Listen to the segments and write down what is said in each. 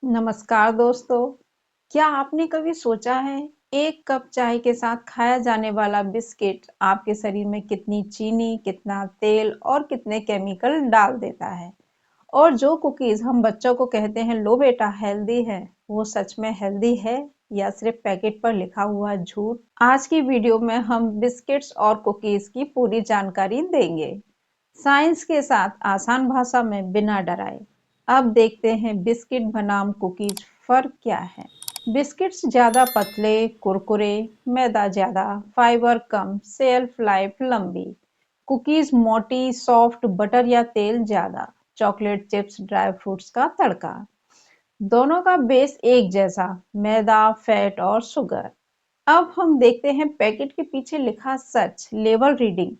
नमस्कार दोस्तों। क्या आपने कभी सोचा है एक कप चाय के साथ खाया जाने वाला बिस्किट आपके शरीर में कितनी चीनी, कितना तेल और कितने केमिकल डाल देता है? और जो कुकीज हम बच्चों को कहते हैं लो बेटा हेल्दी है, वो सच में हेल्दी है या सिर्फ पैकेट पर लिखा हुआ झूठ? आज की वीडियो में हम बिस्किट्स और कुकीज की पूरी जानकारी देंगे, साइंस के साथ आसान भाषा में बिना डराए। अब देखते हैं बिस्किट बनाम कुकीज फर्क क्या है। बिस्किट्स ज्यादा पतले, कुरकुरे, मैदा ज्यादा, फाइबर कम, शेल्फ लाइफ लंबी। कुकीज मोटी, सॉफ्ट, बटर या तेल ज्यादा, चॉकलेट चिप्स, ड्राई फ्रूट्स का तड़का। दोनों का बेस एक जैसा, मैदा, फैट और शुगर। अब हम देखते हैं पैकेट के पीछे लिखा सच, लेबल रीडिंग।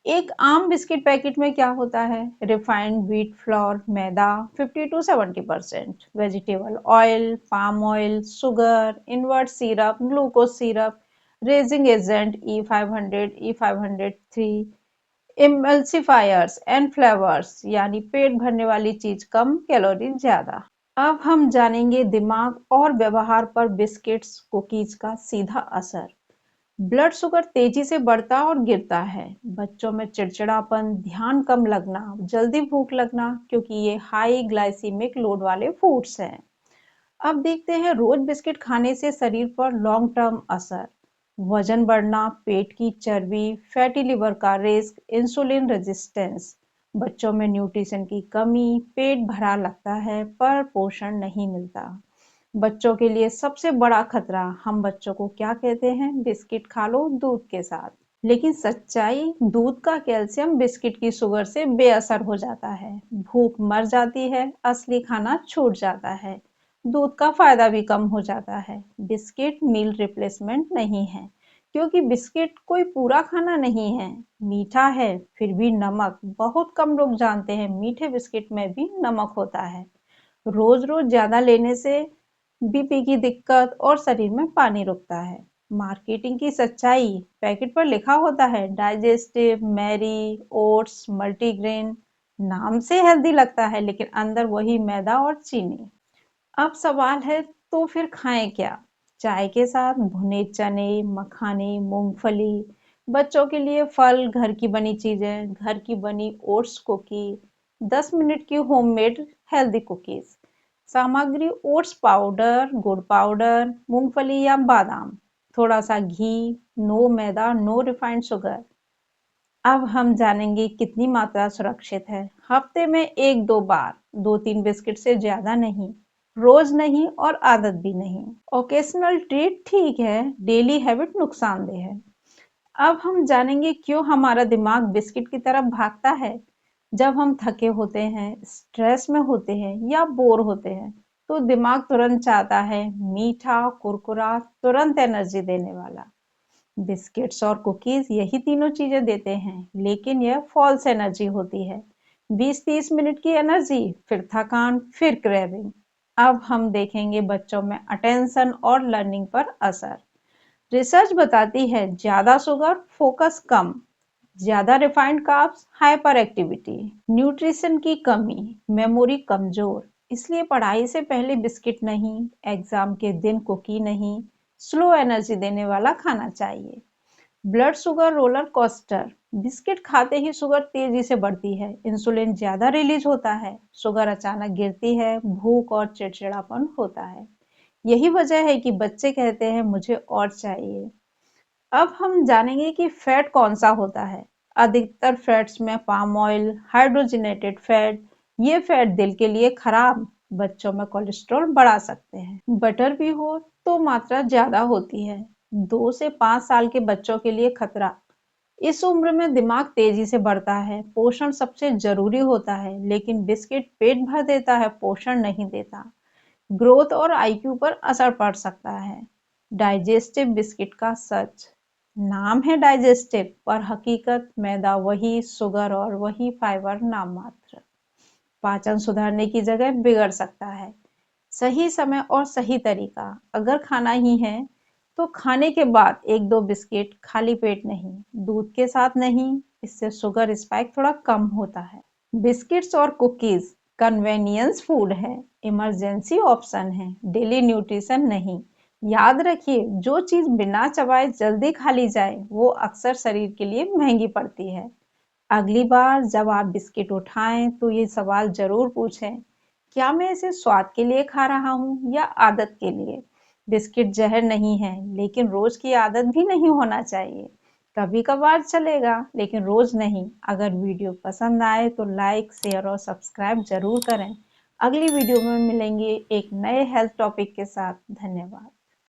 एक आम बिस्किट पैकेट में क्या होता है? Refined wheat flour, maida 50 to 70%, vegetable oil, palm oil, sugar, invert syrup, glucose syrup, raising agent E500, E503, emulsifiers and flavours, यानी पेट भरने वाली चीज कम, कैलोरी ज्यादा। अब हम जानेंगे दिमाग और व्यवहार पर बिस्किट्स कुकीज का सीधा असर। ब्लड शुगर तेजी से बढ़ता और गिरता है। बच्चों में चिड़चिड़ापन, ध्यान कम लगना, जल्दी भूख लगना, क्योंकि ये हाई ग्लाइसीमिक लोड वाले फूड्स हैं। अब देखते हैं रोज बिस्किट खाने से शरीर पर लॉन्ग टर्म असर। वजन बढ़ना, पेट की चर्बी, फैटी लिवर का रिस्क, इंसुलिन रेजिस्टेंस। बच्चों में न्यूट्रिशन की कमी, पेट भरा लगता है पर पोषण नहीं मिलता। बच्चों के लिए सबसे बड़ा खतरा, हम बच्चों को क्या कहते हैं? बिस्किट खा लो दूध के साथ। लेकिन सच्चाई, दूध का कैल्शियम बिस्किट की शुगर से बेअसर हो जाता है। भूख मर जाती है, असली खाना छूट जाता है। दूध का फायदा भी कम हो जाता है। बिस्किट मील रिप्लेसमेंट नहीं है, क्योंकि बिस्किट कोई पूरा खाना नहीं है। मीठा है, फिर भी नमक। बहुत कम लोग जानते हैं मीठे बिस्किट में भी नमक होता है। रोज रोज ज्यादा लेने से बीपी की दिक्कत और शरीर में पानी रुकता है। मार्केटिंग की सच्चाई, पैकेट पर लिखा होता है डाइजेस्टिव, मैरी, ओट्स, मल्टीग्रेन। नाम से हेल्दी लगता है, लेकिन अंदर वही मैदा और चीनी। अब सवाल है, तो फिर खाएं क्या? चाय के साथ भुने चने, मखाने, मूंगफली। बच्चों के लिए फल, घर की बनी चीजें, घर की बनी ओट्स कुकी, 10 मिनट की होममेड हेल्दी कुकीज। सामग्री: ओट्स पाउडर, गुड़ पाउडर, मूंगफली या बादाम, थोड़ा सा घी, नो मैदा, नो रिफाइंड शुगर। अब हम जानेंगे कितनी मात्रा सुरक्षित है। हफ्ते में 1-2 बार, 2-3 बिस्किट से ज्यादा नहीं। रोज नहीं और आदत भी नहीं। ओकेशनल ट्रीट ठीक है, डेली हैबिट नुकसानदेह है। अब हम जानेंगे क्यों हमारा दिमाग बिस्किट की तरफ भागता है। जब हम थके होते हैं, स्ट्रेस में होते हैं या बोर होते हैं, तो दिमाग तुरंत चाहता है मीठा, कुरकुरा, तुरंत एनर्जी देने वाला। बिस्किट्स और कुकीज यही तीनों चीजें देते हैं, लेकिन यह फॉल्स एनर्जी होती है। 20-30 मिनट की एनर्जी, फिर थकान, फिर क्रेविंग। अब हम देखेंगे बच्चों में अटेंशन और लर्निंग पर असर। रिसर्च बताती है ज्यादा शुगर, फोकस कम, ज्यादा refined carbs, hyper activity, nutrition की कमी, मेमोरी कमजोर। इसलिए पढ़ाई से पहले बिस्किट नहीं, एग्जाम के दिन कुकी नहीं, स्लो एनर्जी देने वाला खाना चाहिए। Blood sugar roller coaster, biscuit खाते ही शुगर तेजी से बढ़ती है, इंसुलिन ज्यादा रिलीज होता है, शुगर अचानक गिरती है, भूख और चिड़चिड़ापन होता है। यही वजह है कि बच्चे कहते हैं मुझे और चाहिए। अब हम जानेंगे कि फैट कौन सा होता है। अधिकतर फैट्स में पाम ऑयल, हाइड्रोजनेटेड फैट। ये फैट दिल के लिए खराब, बच्चों में कोलेस्ट्रॉल बढ़ा सकते हैं। बटर भी हो तो मात्रा ज्यादा होती है। 2 से 5 साल के बच्चों के लिए खतरा। इस उम्र में दिमाग तेजी से बढ़ता है, पोषण सबसे जरूरी होता है, लेकिन बिस्किट पेट भर देता है, पोषण नहीं देता। ग्रोथ और आईक्यू पर असर पड़ सकता है। डाइजेस्टिव बिस्किट का सच, नाम है डाइजेस्टिव, पर हकीकत मैदा वही, शुगर और वही फाइबर नाम मात्र। पाचन सुधारने की जगह बिगड़ सकता है। सही समय और सही तरीका, अगर खाना ही है तो खाने के बाद 1-2 बिस्किट, खाली पेट नहीं, दूध के साथ नहीं। इससे शुगर स्पाइक थोड़ा कम होता है। बिस्किट्स और कुकीज कन्वेनियंस फूड है, इमरजेंसी ऑप्शन है, डेली न्यूट्रिशन नहीं। याद रखिए, जो चीज बिना चबाए जल्दी खा ली जाए वो अक्सर शरीर के लिए महंगी पड़ती है। अगली बार जब आप बिस्किट उठाएं तो ये सवाल जरूर पूछें, क्या मैं इसे स्वाद के लिए खा रहा हूँ या आदत के लिए? बिस्किट जहर नहीं है, लेकिन रोज की आदत भी नहीं होना चाहिए। कभी कभार चलेगा, लेकिन रोज नहीं। अगर वीडियो पसंद आए तो लाइक, शेयर और सब्सक्राइब जरूर करें। अगली वीडियो में मिलेंगे एक नए हेल्थ टॉपिक के साथ। धन्यवाद।